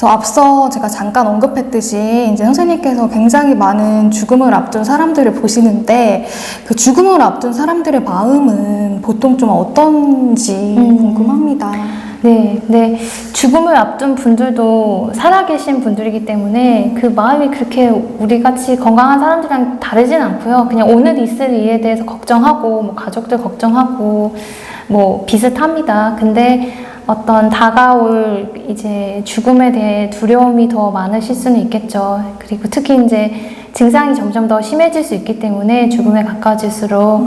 앞서 제가 잠깐 언급했듯이 이제 선생님께서 굉장히 많은 죽음을 앞둔 사람들을 보시는데 그 죽음을 앞둔 사람들의 마음은 보통 좀 어떤지 궁금합니다. 네. 죽음을 앞둔 분들도 살아계신 분들이기 때문에 그 마음이 그렇게 우리같이 건강한 사람들이랑 다르진 않고요. 그냥 오늘 있을 일에 대해서 걱정하고, 뭐 가족들 걱정하고, 뭐 비슷합니다. 근데 어떤 다가올 이제 죽음에 대해 두려움이 더 많으실 수는 있겠죠. 그리고 특히 이제 증상이 점점 더 심해질 수 있기 때문에 죽음에 가까워질수록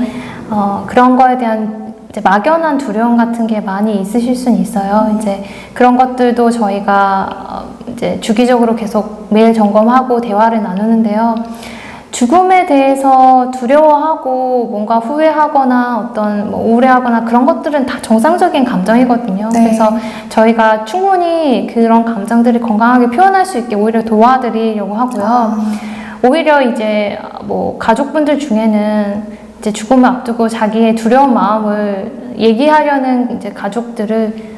그런 거에 대한 이제 막연한 두려움 같은 게 많이 있으실 수는 있어요. 이제 그런 것들도 저희가 이제 주기적으로 계속 매일 점검하고 대화를 나누는데요. 죽음에 대해서 두려워하고 뭔가 후회하거나 어떤 뭐 우울해하거나 그런 것들은 다 정상적인 감정이거든요. 네. 그래서 저희가 충분히 그런 감정들을 건강하게 표현할 수 있게 오히려 도와드리려고 하고요. 오히려 이제 뭐 가족분들 중에는 이제 죽음을 앞두고 자기의 두려운 마음을 얘기하려는 이제 가족들을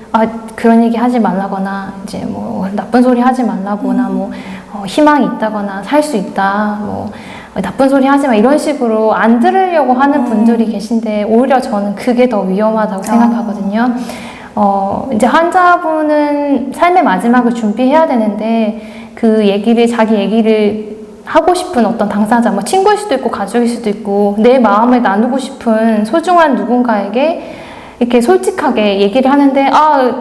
그런 얘기 하지 말라거나 이제 뭐 나쁜 소리 하지 말라거나 뭐 희망이 있다거나 살 수 있다 뭐 나쁜 소리 하지 마 이런 식으로 안 들으려고 하는 분들이 계신데 오히려 저는 그게 더 위험하다고 생각하거든요. 이제 환자분은 삶의 마지막을 준비해야 되는데 그 얘기를 자기 얘기를 하고 싶은 어떤 당사자, 뭐 친구일 수도 있고 가족일 수도 있고 내 마음을 나누고 싶은 소중한 누군가에게 이렇게 솔직하게 얘기를 하는데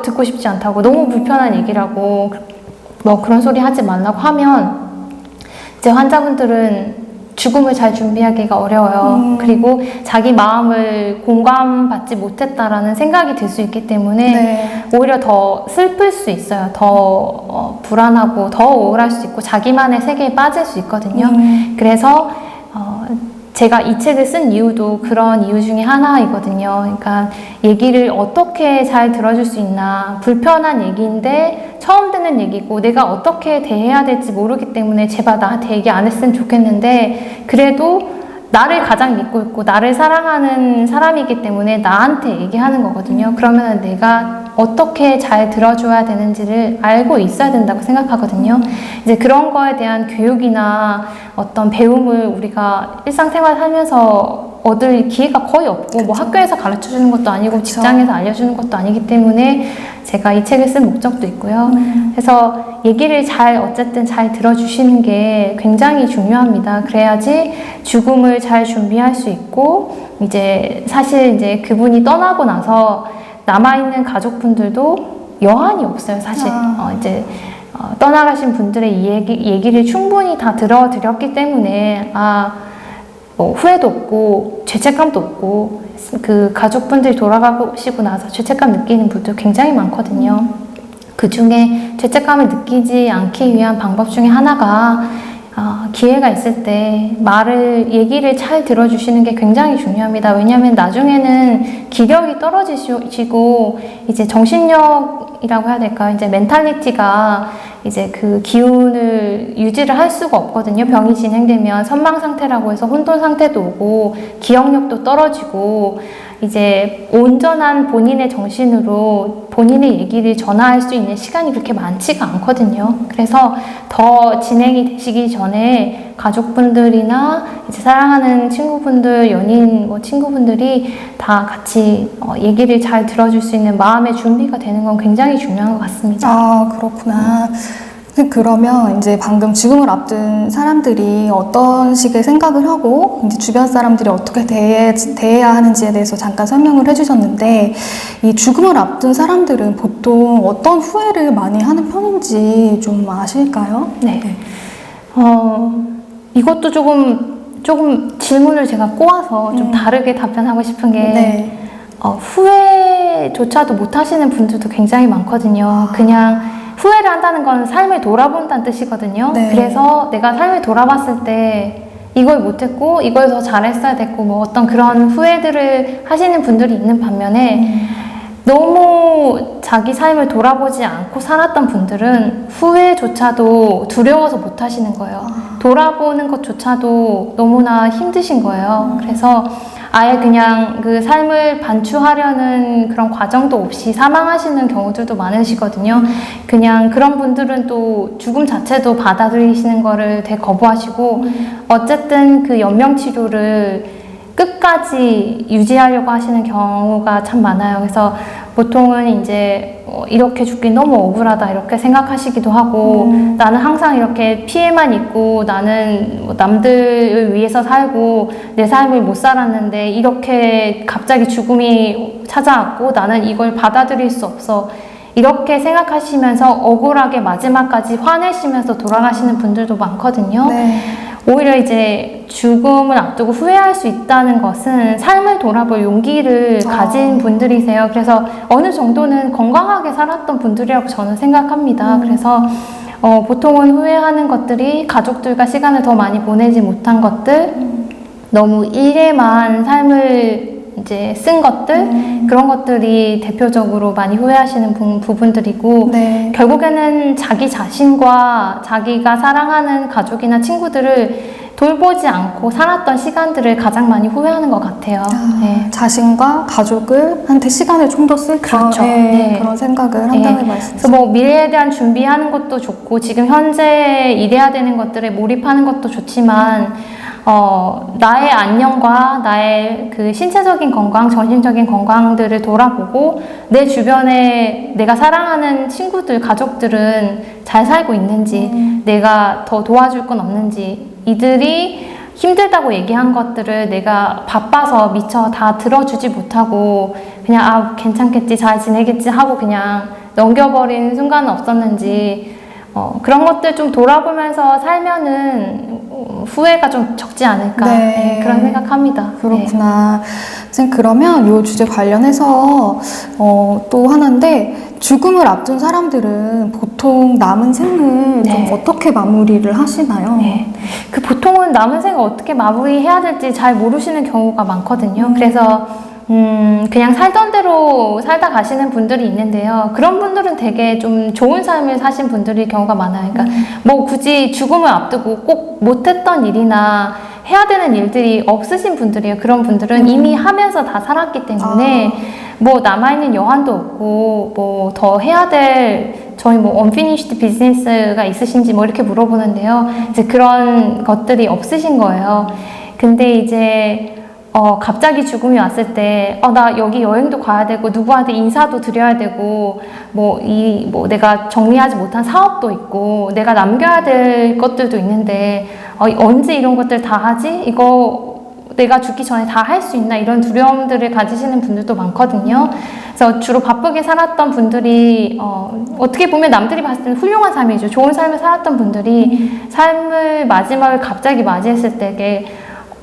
듣고 싶지 않다고 너무 불편한 얘기라고 뭐 그런 소리 하지 말라고 하면 이제 환자분들은 죽음을 잘 준비하기가 어려워요. 그리고 자기 마음을 공감받지 못했다라는 생각이 들 수 있기 때문에 오히려 더 슬플 수 있어요. 더 불안하고 더 우울할 수 있고 자기만의 세계에 빠질 수 있거든요. 그래서 제가 이 책을 쓴 이유도 그런 이유 중에 하나이거든요. 그러니까 얘기를 어떻게 잘 들어줄 수 있나. 불편한 얘기인데 처음 듣는 얘기고 내가 어떻게 대해야 될지 모르기 때문에 제발 나한테 얘기 안 했으면 좋겠는데 그래도 나를 가장 믿고 있고 나를 사랑하는 사람이기 때문에 나한테 얘기하는 거거든요. 그러면 내가 어떻게 잘 들어줘야 되는지를 알고 있어야 된다고 생각하거든요. 이제 그런 거에 대한 교육이나 어떤 배움을 우리가 일상생활 살면서 얻을 기회가 거의 없고 뭐 학교에서 가르쳐주는 것도 아니고 직장에서 알려주는 것도 아니기 때문에 제가 이 책을 쓴 목적도 있고요. 그래서 얘기를 어쨌든 잘 들어주시는 게 굉장히 중요합니다. 그래야지 죽음을 잘 준비할 수 있고 이제 사실 이제 그분이 떠나고 나서 남아있는 가족분들도 여한이 없어요, 사실. 이제 떠나가신 분들의 이 얘기를 충분히 다 들어드렸기 때문에 뭐 후회도 없고 죄책감도 없고 그 가족분들이 돌아가시고 나서 죄책감 느끼는 분들 굉장히 많거든요. 그 중에 죄책감을 느끼지 않기 위한 방법 중에 하나가 기회가 있을 때 얘기를 잘 들어주시는 게 굉장히 중요합니다. 왜냐하면 나중에는 기력이 떨어지시고 이제 정신력이라고 해야 될까요? 이제 멘탈리티가 이제 그 기운을 유지를 할 수가 없거든요. 병이 진행되면 선망 상태라고 해서 혼돈 상태도 오고 기억력도 떨어지고 이제 온전한 본인의 정신으로 본인의 얘기를 전할 수 있는 시간이 그렇게 많지가 않거든요. 그래서 더 진행이 되시기 전에 가족분들이나 이제 사랑하는 친구분들, 연인, 뭐 친구분들이 다 같이 얘기를 잘 들어줄 수 있는 마음의 준비가 되는 건 굉장히 중요한 것 같습니다. 그렇구나. 그러면 이제 방금 죽음을 앞둔 사람들이 어떤 식의 생각을 하고 이제 주변 사람들이 어떻게 대해야 하는지에 대해서 잠깐 설명을 해주셨는데 이 죽음을 앞둔 사람들은 보통 어떤 후회를 많이 하는 편인지 좀 아실까요? 네. 이것도 조금 질문을 제가 꼬아서 좀 다르게 답변하고 싶은 게 후회조차도 못 하시는 분들도 굉장히 많거든요. 그냥 후회를 한다는 건 삶을 돌아본다는 뜻이거든요. 그래서 내가 삶을 돌아봤을 때 이걸 못했고 이걸 더 잘했어야 됐고 뭐 어떤 그런 후회들을 하시는 분들이 있는 반면에 너무 자기 삶을 돌아보지 않고 살았던 분들은 후회조차도 두려워서 못 하시는 거예요. 돌아보는 것조차도 너무나 힘드신 거예요. 그래서 아예 그냥 그 삶을 반추하려는 그런 과정도 없이 사망하시는 경우들도 많으시거든요. 그냥 그런 분들은 또 죽음 자체도 받아들이시는 거를 되게 거부하시고 어쨌든 그 연명치료를 끝까지 유지하려고 하시는 경우가 참 많아요. 그래서 보통은 이제 이렇게 죽기 너무 억울하다 이렇게 생각하시기도 하고 나는 항상 이렇게 피해만 있고 나는 뭐 남들을 위해서 살고 내 삶을 못 살았는데 이렇게 갑자기 죽음이 찾아왔고 나는 이걸 받아들일 수 없어 이렇게 생각하시면서 억울하게 마지막까지 화내시면서 돌아가시는 분들도 많거든요. 네. 오히려 이제 죽음을 앞두고 후회할 수 있다는 것은 삶을 돌아볼 용기를 가진 분들이세요. 그래서 어느 정도는 건강하게 살았던 분들이라고 저는 생각합니다. 그래서 보통은 후회하는 것들이 가족들과 시간을 더 많이 보내지 못한 것들, 너무 일에만 삶을 이제 쓴 것들 그런 것들이 대표적으로 많이 후회하시는 부분들이고 네. 결국에는 자기 자신과 자기가 사랑하는 가족이나 친구들을 돌보지 않고 살았던 시간들을 가장 많이 후회하는 것 같아요. 네. 자신과 가족한테 시간을 좀 더 쓸 그렇죠. 네. 그런 생각을 한다는 말씀이죠. 그래서 뭐 미래에 대한 준비하는 것도 좋고 지금 현재 일해야 되는 것들에 몰입하는 것도 좋지만 나의 안녕과 나의 그 신체적인 건강, 정신적인 건강들을 돌아보고 내 주변에 내가 사랑하는 친구들, 가족들은 잘 살고 있는지 내가 더 도와줄 건 없는지 이들이 힘들다고 얘기한 것들을 내가 바빠서 미처 다 들어주지 못하고 그냥 괜찮겠지, 잘 지내겠지 하고 그냥 넘겨버린 순간은 없었는지 그런 것들 좀 돌아보면서 살면은 후회가 좀 적지 않을까 네, 그런 생각합니다. 그렇구나. 네. 그러면 이 주제 관련해서 또 하나인데 죽음을 앞둔 사람들은 보통 남은 생을 좀 어떻게 마무리를 하시나요? 네. 그 보통은 남은 생을 어떻게 마무리해야 될지 잘 모르시는 경우가 많거든요. 그래서 그냥 살던 대로 살다 가시는 분들이 있는데요. 그런 분들은 되게 좀 좋은 삶을 사신 분들이 경우가 많아요. 그러니까 뭐 굳이 죽음을 앞두고 꼭 못했던 일이나 해야 되는 일들이 없으신 분들이에요. 그런 분들은 이미 하면서 다 살았기 때문에 뭐 남아있는 여한도 없고 뭐 더 해야 될 저희 뭐 unfinished business가 있으신지 뭐 이렇게 물어보는데요. 이제 그런 것들이 없으신 거예요. 근데 이제 갑자기 죽음이 왔을 때, 나 여기 여행도 가야 되고, 누구한테 인사도 드려야 되고, 뭐 내가 정리하지 못한 사업도 있고, 내가 남겨야 될 것들도 있는데, 언제 이런 것들 다 하지? 이거 내가 죽기 전에 다 할 수 있나? 이런 두려움들을 가지시는 분들도 많거든요. 그래서 주로 바쁘게 살았던 분들이, 어떻게 보면 남들이 봤을 때는 훌륭한 삶이죠. 좋은 삶을 살았던 분들이 삶을 마지막을 갑자기 맞이했을 때,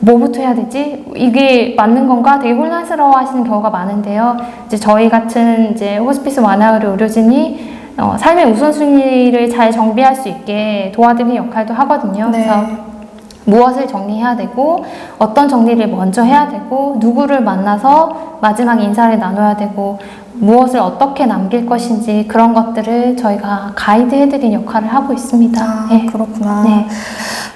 뭐부터 해야 되지? 이게 맞는 건가? 되게 혼란스러워 하시는 경우가 많은데요. 이제 저희 같은 이제 호스피스 완화의료 의료진이 삶의 우선순위를 잘 정비할 수 있게 도와드리는 역할도 하거든요. 네. 그래서 무엇을 정리해야 되고, 어떤 정리를 먼저 해야 되고, 누구를 만나서 마지막 인사를 나눠야 되고, 무엇을 어떻게 남길 것인지 그런 것들을 저희가 가이드해드리는 역할을 하고 있습니다. 네. 그렇구나. 네.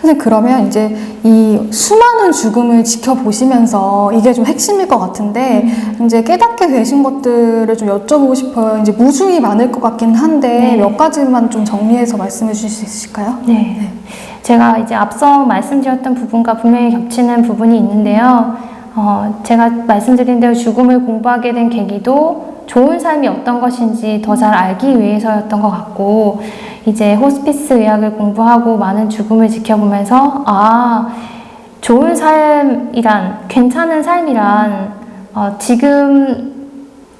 선생님, 그러면 이제 이 수많은 죽음을 지켜보시면서 이게 좀 핵심일 것 같은데, 이제 깨닫게 되신 것들을 좀 여쭤보고 싶어요. 이제 무수히 많을 것 같긴 한데, 몇 가지만 좀 정리해서 말씀해 주실 수 있으실까요? 네. 제가 이제 앞서 말씀드렸던 부분과 분명히 겹치는 부분이 있는데요. 제가 말씀드린 대로 죽음을 공부하게 된 계기도 좋은 삶이 어떤 것인지 더 잘 알기 위해서였던 것 같고, 이제 호스피스 의학을 공부하고 많은 죽음을 지켜보면서 좋은 삶이란, 괜찮은 삶이란 지금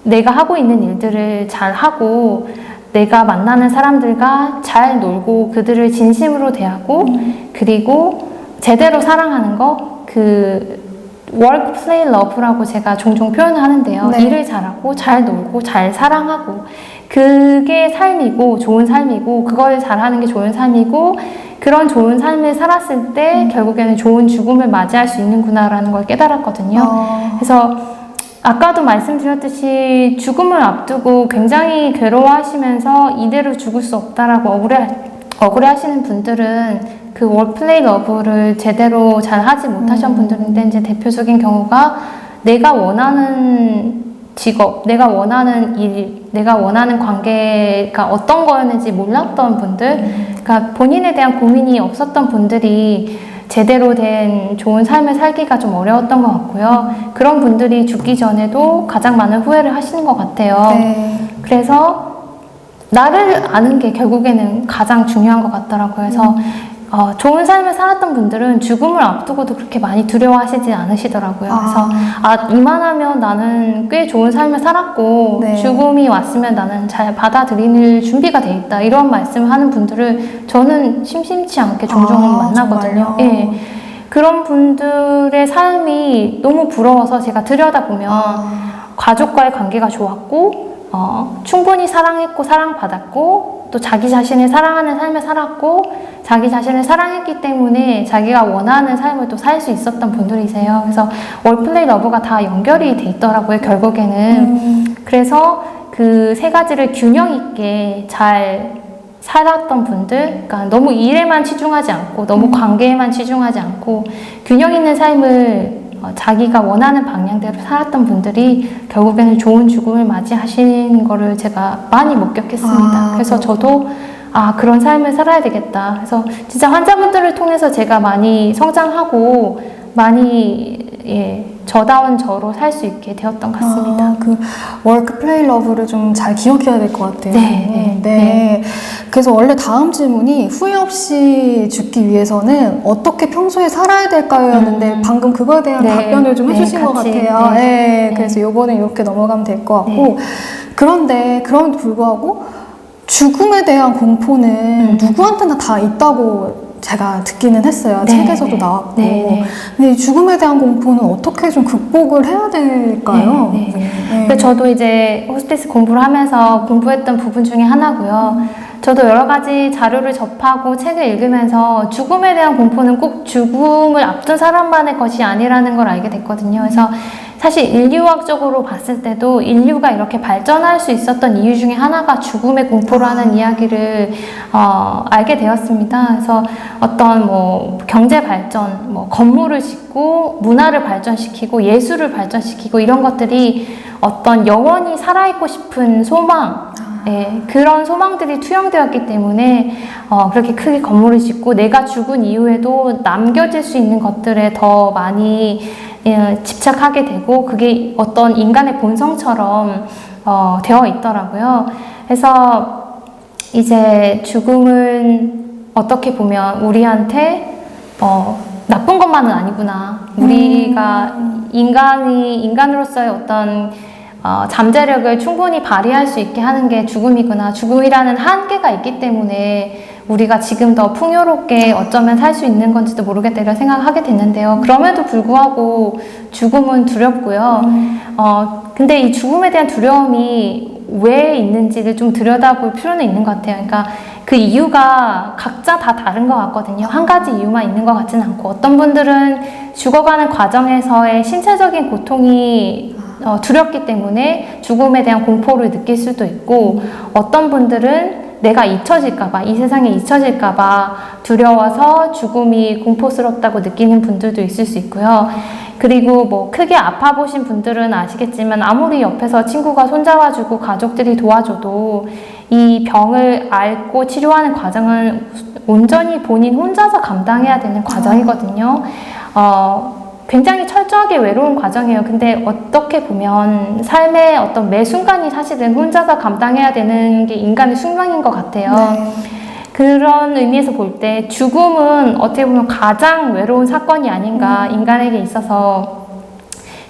내가 하고 있는 일들을 잘 하고 내가 만나는 사람들과 잘 놀고 그들을 진심으로 대하고 그리고 제대로 사랑하는 거, work, play, love라고 제가 종종 표현을 하는데요. 네. 일을 잘하고 잘 놀고 잘 사랑하고 그게 삶이고 좋은 삶이고 그걸 잘하는 게 좋은 삶이고 그런 좋은 삶을 살았을 때 결국에는 좋은 죽음을 맞이할 수 있는구나라는 걸 깨달았거든요. 그래서 아까도 말씀드렸듯이 죽음을 앞두고 굉장히 괴로워하시면서 이대로 죽을 수 없다라고 억울해하시는 분들은 그 월플레이 러브를 제대로 잘 하지 못하신 분들인데, 이제 대표적인 경우가 내가 원하는 직업, 내가 원하는 일, 내가 원하는 관계가 어떤 거였는지 몰랐던 분들, 그러니까 본인에 대한 고민이 없었던 분들이 제대로 된 좋은 삶을 살기가 좀 어려웠던 것 같고요. 그런 분들이 죽기 전에도 가장 많은 후회를 하시는 것 같아요. 네. 그래서 나를 아는 게 결국에는 가장 중요한 것 같더라고요. 그래서 좋은 삶을 살았던 분들은 죽음을 앞두고도 그렇게 많이 두려워하시지 않으시더라고요. 그래서 이만하면 나는 꽤 좋은 삶을 살았고, 네. 죽음이 왔으면 나는 잘 받아들일 준비가 돼 있다, 이런 말씀을 하는 분들을 저는 심심치 않게 종종 만나거든요. 정말요? 예. 그런 분들의 삶이 너무 부러워서 제가 들여다보면 가족과의 관계가 좋았고, 충분히 사랑했고 사랑받았고, 또 자기 자신을 사랑하는 삶을 살았고, 자기 자신을 사랑했기 때문에 자기가 원하는 삶을 또 살 수 있었던 분들이세요. 그래서 월플레이 러브가 다 연결이 돼 있더라고요, 결국에는. 그래서 그 세 가지를 균형 있게 잘 살았던 분들, 그러니까 너무 일에만 치중하지 않고 너무 관계에만 치중하지 않고 균형 있는 삶을 자기가 원하는 방향대로 살았던 분들이 결국에는 좋은 죽음을 맞이하신 거를 제가 많이 목격했습니다. 그래서 저도 그런 삶을 살아야 되겠다. 그래서 진짜 환자분들을 통해서 제가 많이 성장하고 많이 저다운 저로 살 수 있게 되었던 것 같습니다. 그 워크 플레이 러브를 좀 잘 기억해야 될 것 같아요. 네. 그래서 원래 다음 질문이 후회 없이 죽기 위해서는 어떻게 평소에 살아야 될까요?였는데 방금 그거에 대한 답변을 좀 해주신 것 같아요. 그래서 요거는 이렇게 넘어가면 될 것 같고, 그런데 그럼에도 불구하고 죽음에 대한 공포는 누구한테나 다 있다고 제가 듣기는 했어요. 책에서도 나왔고. 근데 이 죽음에 대한 공포는 어떻게 좀 극복을 해야 될까요? 근데 저도 이제 호스피스 공부를 하면서 공부했던 부분 중에 하나고요. 저도 여러 가지 자료를 접하고 책을 읽으면서 죽음에 대한 공포는 꼭 죽음을 앞둔 사람만의 것이 아니라는 걸 알게 됐거든요. 그래서 사실 인류학적으로 봤을 때도 인류가 이렇게 발전할 수 있었던 이유 중에 하나가 죽음의 공포라는 이야기를 알게 되었습니다. 그래서 어떤 경제 발전, 건물을 짓고 문화를 발전시키고 예술을 발전시키고 이런 것들이 어떤 영원히 살아있고 싶은 소망, 그런 소망들이 투영되었기 때문에 그렇게 크게 건물을 짓고 내가 죽은 이후에도 남겨질 수 있는 것들에 더 많이 집착하게 되고, 그게 어떤 인간의 본성처럼 되어 있더라고요. 그래서 이제 죽음은 어떻게 보면 우리한테 나쁜 것만은 아니구나. 우리가 인간으로서의 어떤 잠재력을 충분히 발휘할 수 있게 하는 게 죽음이구나. 죽음이라는 한계가 있기 때문에 우리가 지금 더 풍요롭게 어쩌면 살 수 있는 건지도 모르겠다, 이런 생각을 하게 됐는데요. 그럼에도 불구하고 죽음은 두렵고요. 근데 이 죽음에 대한 두려움이 왜 있는지를 좀 들여다볼 필요는 있는 것 같아요. 그러니까 그 이유가 각자 다 다른 것 같거든요. 한 가지 이유만 있는 것 같지는 않고, 어떤 분들은 죽어가는 과정에서의 신체적인 고통이 두렵기 때문에 죽음에 대한 공포를 느낄 수도 있고, 어떤 분들은 내가 잊혀질까봐, 이 세상에 잊혀질까봐 두려워서 죽음이 공포스럽다고 느끼는 분들도 있을 수 있고요. 그리고 크게 아파 보신 분들은 아시겠지만, 아무리 옆에서 친구가 손잡아주고 가족들이 도와줘도 이 병을 앓고 치료하는 과정은 온전히 본인 혼자서 감당해야 되는 과정이거든요. 굉장히 철저하게 외로운 과정이에요. 근데 어떻게 보면 삶의 어떤 매 순간이 사실은 혼자서 감당해야 되는 게 인간의 숙명인 것 같아요. 그런 의미에서 볼 때 죽음은 어떻게 보면 가장 외로운 사건이 아닌가, 인간에게 있어서.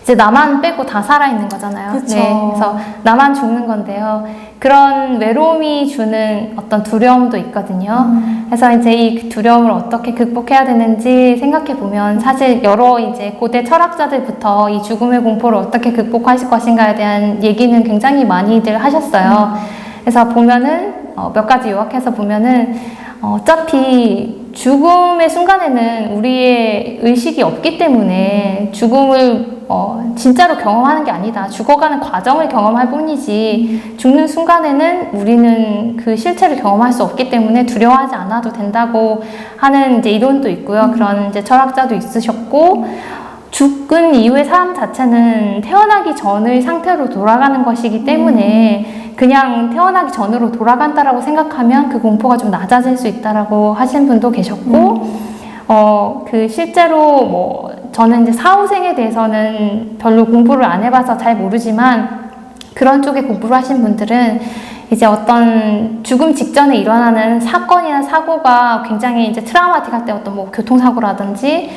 이제 나만 빼고 다 살아있는 거잖아요. 그래서 나만 죽는 건데요. 그런 외로움이 주는 어떤 두려움도 있거든요. 그래서 이제 이 두려움을 어떻게 극복해야 되는지 생각해 보면, 사실 여러 이제 고대 철학자들부터 이 죽음의 공포를 어떻게 극복하실 것인가에 대한 얘기는 굉장히 많이들 하셨어요. 그래서 보면은 몇 가지 요약해서 보면은 어차피 죽음의 순간에는 우리의 의식이 없기 때문에 죽음을 진짜로 경험하는 게 아니다. 죽어가는 과정을 경험할 뿐이지 죽는 순간에는 우리는 그 실체를 경험할 수 없기 때문에 두려워하지 않아도 된다고 하는 이제 이론도 있고요. 그런 이제 철학자도 있으셨고, 죽은 이후의 삶 자체는 태어나기 전의 상태로 돌아가는 것이기 때문에 그냥 태어나기 전으로 돌아간다라고 생각하면 그 공포가 좀 낮아질 수 있다라고 하신 분도 계셨고, 그 실제로 뭐 저는 이제 사후생에 대해서는 별로 공부를 안 해봐서 잘 모르지만 그런 쪽에 공부를 하신 분들은 이제 어떤 죽음 직전에 일어나는 사건이나 사고가 굉장히 이제 트라우마틱할 때 어떤 뭐 교통사고라든지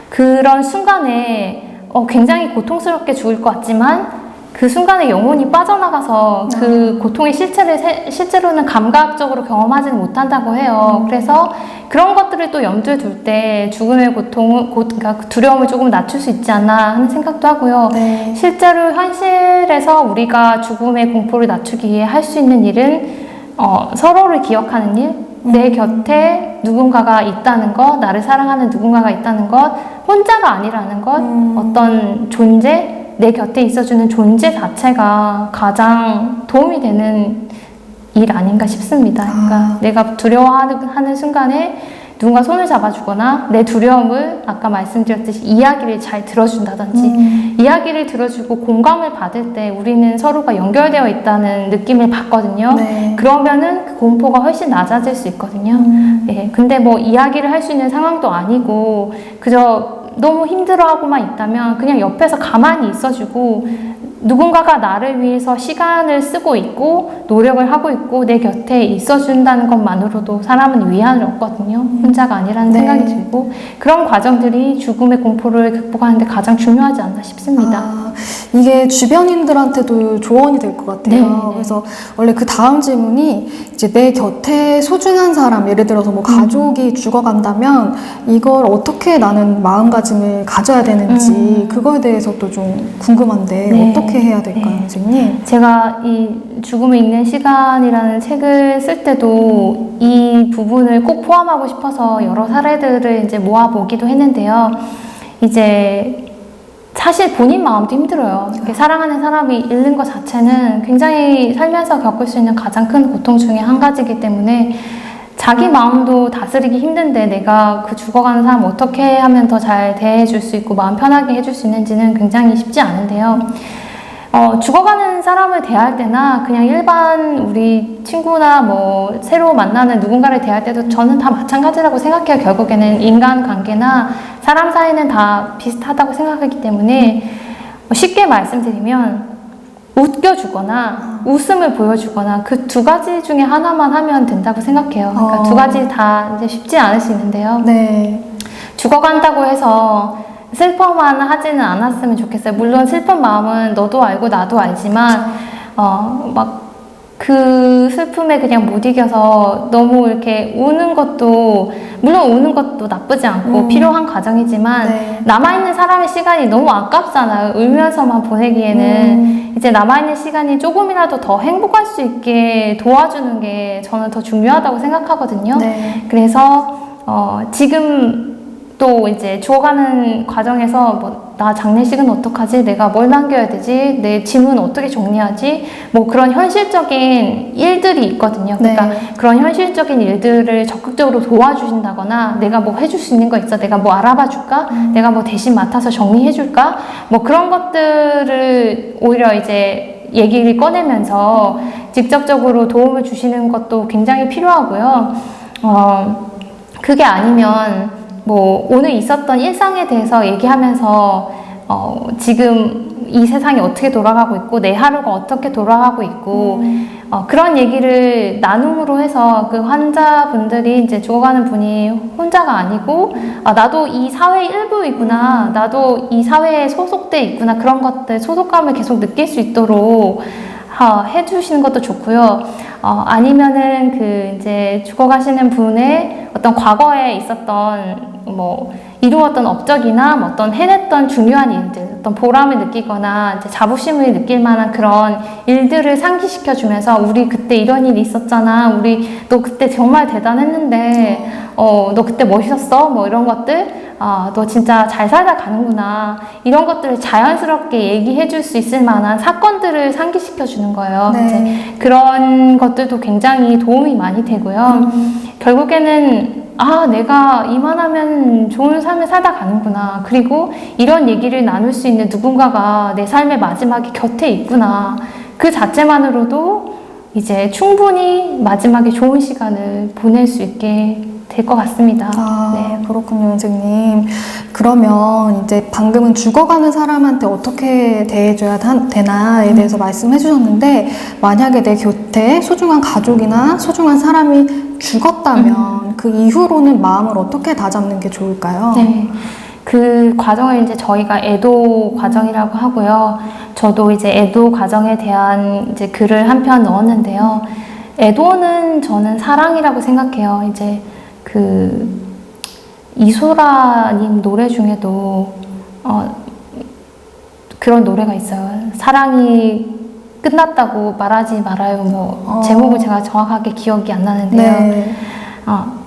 그런 순간에 굉장히 고통스럽게 죽을 것 같지만 그 순간에 영혼이 빠져나가서 그 고통의 실체를 실제로는 감각적으로 경험하지는 못한다고 해요. 그래서 그런 것들을 또 염두에 둘 때 죽음의 그러니까 두려움을 조금 낮출 수 있지 않나 하는 생각도 하고요. 네. 실제로 현실에서 우리가 죽음의 공포를 낮추기 위해 할 수 있는 일은 서로를 기억하는 일, 내 곁에 누군가가 있다는 것, 나를 사랑하는 누군가가 있다는 것, 혼자가 아니라는 것, 어떤 존재, 내 곁에 있어주는 존재 자체가 가장 도움이 되는 일 아닌가 싶습니다. 그러니까 내가 두려워하는 순간에 누군가 손을 잡아주거나 내 두려움을 아까 말씀드렸듯이 이야기를 잘 들어준다든지 이야기를 들어주고 공감을 받을 때 우리는 서로가 연결되어 있다는 느낌을 받거든요. 네. 그러면은 그 공포가 훨씬 낮아질 수 있거든요. 예, 근데 뭐 이야기를 할 수 있는 상황도 아니고 그저 너무 힘들어하고만 있다면 그냥 옆에서 가만히 있어주고 누군가가 나를 위해서 시간을 쓰고 있고 노력을 하고 있고 내 곁에 있어준다는 것만으로도 사람은 위안을 얻거든요. 혼자가 아니라는 네. 생각이 들고 그런 과정들이 죽음의 공포를 극복하는 데 가장 중요하지 않나 싶습니다. 이게 주변인들한테도 조언이 될 것 같아요. 네. 그래서 원래 그 다음 질문이 이제 내 곁에 소중한 사람, 예를 들어서 뭐 가족이 죽어간다면 이걸 어떻게 나는 마음가짐을 가져야 되는지 그거에 대해서도 좀 궁금한데 네. 어떻게 해야 될까요, 선생님? 제가 이 죽음을 읽는 시간이라는 책을 쓸 때도 이 부분을 꼭 포함하고 싶어서 여러 사례들을 이제 모아보기도 했는데요. 이제 사실 본인 마음도 힘들어요. 이렇게 사랑하는 사람이 잃는 것 자체는 굉장히 살면서 겪을 수 있는 가장 큰 고통 중에 한 가지이기 때문에 자기 마음도 다스리기 힘든데 내가 그 죽어가는 사람 어떻게 하면 더 잘 대해줄 수 있고 마음 편하게 해줄 수 있는지는 굉장히 쉽지 않은데요. 죽어가는 사람을 대할 때나 그냥 일반 우리 친구나 뭐 새로 만나는 누군가를 대할 때도 저는 다 마찬가지라고 생각해요. 결국에는 인간관계나 사람 사이는 다 비슷하다고 생각하기 때문에 쉽게 말씀드리면 웃겨주거나 웃음을 보여주거나 그 두 가지 중에 하나만 하면 된다고 생각해요. 그러니까 두 가지 다 이제 쉽지 않을 수 있는데요. 네. 죽어간다고 해서 슬퍼만 하지는 않았으면 좋겠어요. 물론 슬픈 마음은 너도 알고 나도 알지만 막 그 슬픔에 그냥 못 이겨서 너무 이렇게 우는 것도 물론 우는 것도 나쁘지 않고 필요한 과정이지만 네. 남아있는 사람의 시간이 너무 아깝잖아요. 울면서만 보내기에는 이제 남아있는 시간이 조금이라도 더 행복할 수 있게 도와주는 게 저는 더 중요하다고 생각하거든요. 네. 그래서 지금 또 이제 죽어가는 과정에서 뭐 나 장례식은 어떡하지? 내가 뭘 남겨야 되지? 내 짐은 어떻게 정리하지? 뭐 그런 현실적인 일들이 있거든요. 그러니까 네. 그런 현실적인 일들을 적극적으로 도와주신다거나 내가 뭐 해줄 수 있는 거 있어? 내가 뭐 알아봐 줄까? 내가 뭐 대신 맡아서 정리해 줄까? 뭐 그런 것들을 오히려 이제 얘기를 꺼내면서 직접적으로 도움을 주시는 것도 굉장히 필요하고요. 그게 아니면 뭐 오늘 있었던 일상에 대해서 얘기하면서 지금 이 세상이 어떻게 돌아가고 있고 내 하루가 어떻게 돌아가고 있고 그런 얘기를 나눔으로 해서 그 환자분들이 이제 죽어가는 분이 혼자가 아니고 나도 이 사회의 일부이구나 나도 이 사회에 소속돼 있구나 그런 것들 소속감을 계속 느낄 수 있도록 해주시는 것도 좋고요. 아니면은 그 이제 죽어가시는 분의 어떤 과거에 있었던 뭐 이루었던 업적이나 뭐 어떤 해냈던 중요한 일들, 어떤 보람을 느끼거나 이제 자부심을 느낄 만한 그런 일들을 상기시켜주면서 우리 그때 이런 일이 있었잖아. 우리 너 그때 정말 대단했는데 너 그때 멋있었어. 뭐 이런 것들. 너 진짜 잘 살다 가는구나. 이런 것들을 자연스럽게 얘기해 줄 수 있을 만한 사건들을 상기시켜 주는 거예요. 네. 이제 그런 것들도 굉장히 도움이 많이 되고요. 결국에는 내가 이만하면 좋은 삶을 살다 가는구나. 그리고 이런 얘기를 나눌 수 있는 누군가가 내 삶의 마지막에 곁에 있구나. 그 자체만으로도 이제 충분히 마지막에 좋은 시간을 보낼 수 있게 될 것 같습니다. 네. 그렇군요, 선생님. 그러면 이제 방금은 죽어가는 사람한테 어떻게 대해줘야 되나에 대해서 말씀해 주셨는데, 만약에 내 곁에 소중한 가족이나 소중한 사람이 죽었다면 그 이후로는 마음을 어떻게 다잡는 게 좋을까요? 네. 그 과정을 이제 저희가 애도 과정이라고 하고요. 저도 이제 애도 과정에 대한 이제 글을 한 편 넣었는데요. 애도는 저는 사랑이라고 생각해요. 이제 그 이소라님 노래 중에도 그런 노래가 있어요. 사랑이 끝났다고 말하지 말아요. 뭐 제목을 제가 정확하게 기억이 안 나는데요. 네.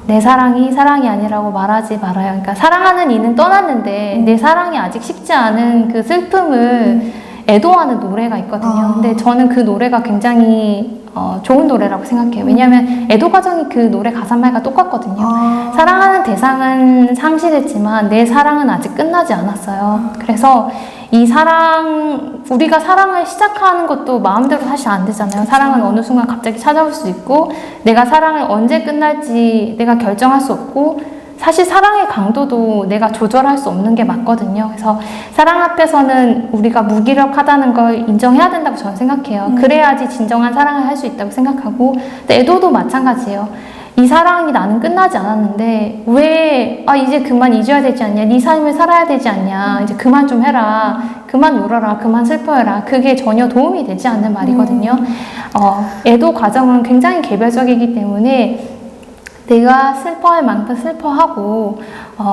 내 사랑이 사랑이 아니라고 말하지 말아요. 그러니까 사랑하는 이는 떠났는데 내 사랑이 아직 식지 않은 그 슬픔을 애도하는 노래가 있거든요. 근데 저는 그 노래가 굉장히 좋은 노래라고 생각해요. 왜냐하면 애도 과정이 그 노래 가사말과 똑같거든요. 사랑하는 대상은 상실했지만 내 사랑은 아직 끝나지 않았어요. 그래서 이 우리가 사랑을 시작하는 것도 마음대로 사실 안 되잖아요. 사랑은 어느 순간 갑자기 찾아올 수 있고, 내가 사랑을 언제 끝날지 내가 결정할 수 없고, 사실 사랑의 강도도 내가 조절할 수 없는 게 맞거든요. 그래서 사랑 앞에서는 우리가 무기력하다는 걸 인정해야 된다고 저는 생각해요. 그래야지 진정한 사랑을 할 수 있다고 생각하고, 근데 애도도 마찬가지예요. 이 사랑이 나는 끝나지 않았는데 왜 이제 그만 잊어야 되지 않냐, 네 삶을 살아야 되지 않냐, 이제 그만 좀 해라, 그만 울어라, 그만 슬퍼해라. 그게 전혀 도움이 되지 않는 말이거든요. 애도 과정은 굉장히 개별적이기 때문에 내가 슬퍼할 만큼 슬퍼하고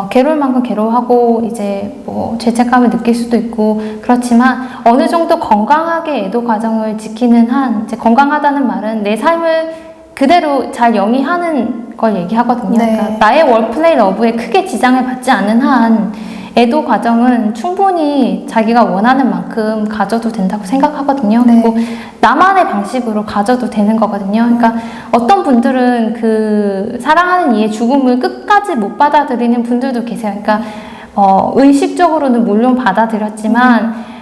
괴로울 만큼 괴로워하고 이제 뭐 죄책감을 느낄 수도 있고, 그렇지만 어느 정도 건강하게 애도 과정을 지키는 한, 이제 건강하다는 말은 내 삶을 그대로 잘 영위하는 걸 얘기하거든요. 네. 그러니까 나의 월플레이 러브에 크게 지장을 받지 않는 한 애도 과정은 충분히 자기가 원하는 만큼 가져도 된다고 생각하거든요. 네. 그리고 나만의 방식으로 가져도 되는 거거든요. 그러니까 어떤 분들은 그 사랑하는 이의 죽음을 끝까지 못 받아들이는 분들도 계세요. 그러니까 의식적으로는 물론 받아들였지만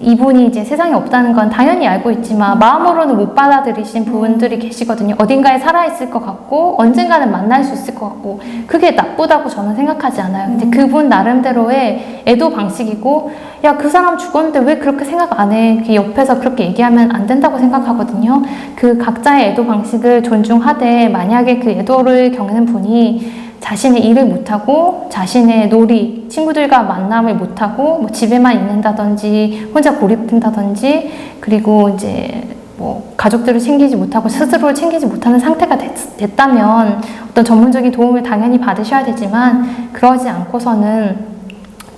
이분이 이제 세상에 없다는 건 당연히 알고 있지만 마음으로는 못 받아들이신 분들이 계시거든요. 어딘가에 살아있을 것 같고 언젠가는 만날 수 있을 것 같고, 그게 나쁘다고 저는 생각하지 않아요. 근데 그분 나름대로의 애도 방식이고, 야, 그 사람 죽었는데 왜 그렇게 생각 안 해? 이렇게 옆에서 그렇게 얘기하면 안 된다고 생각하거든요. 그 각자의 애도 방식을 존중하되, 만약에 그 애도를 겪는 분이 자신의 일을 못하고 자신의 놀이, 친구들과 만남을 못하고 뭐 집에만 있는다든지 혼자 고립된다든지, 그리고 이제 뭐 가족들을 챙기지 못하고 스스로를 챙기지 못하는 상태가 됐다면 어떤 전문적인 도움을 당연히 받으셔야 되지만, 그러지 않고서는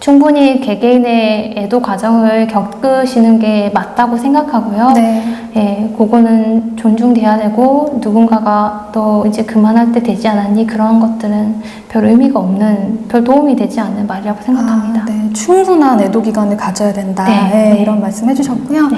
충분히 개개인의 애도 과정을 겪으시는 게 맞다고 생각하고요. 네. 예, 그거는 존중돼야 되고, 누군가가 너 이제 그만할 때 되지 않았니? 그런 것들은 별 의미가 없는, 별 도움이 되지 않는 말이라고 생각합니다. 네. 충분한 애도 기간을 가져야 된다. 네. 이런 말씀 해주셨고요. 네.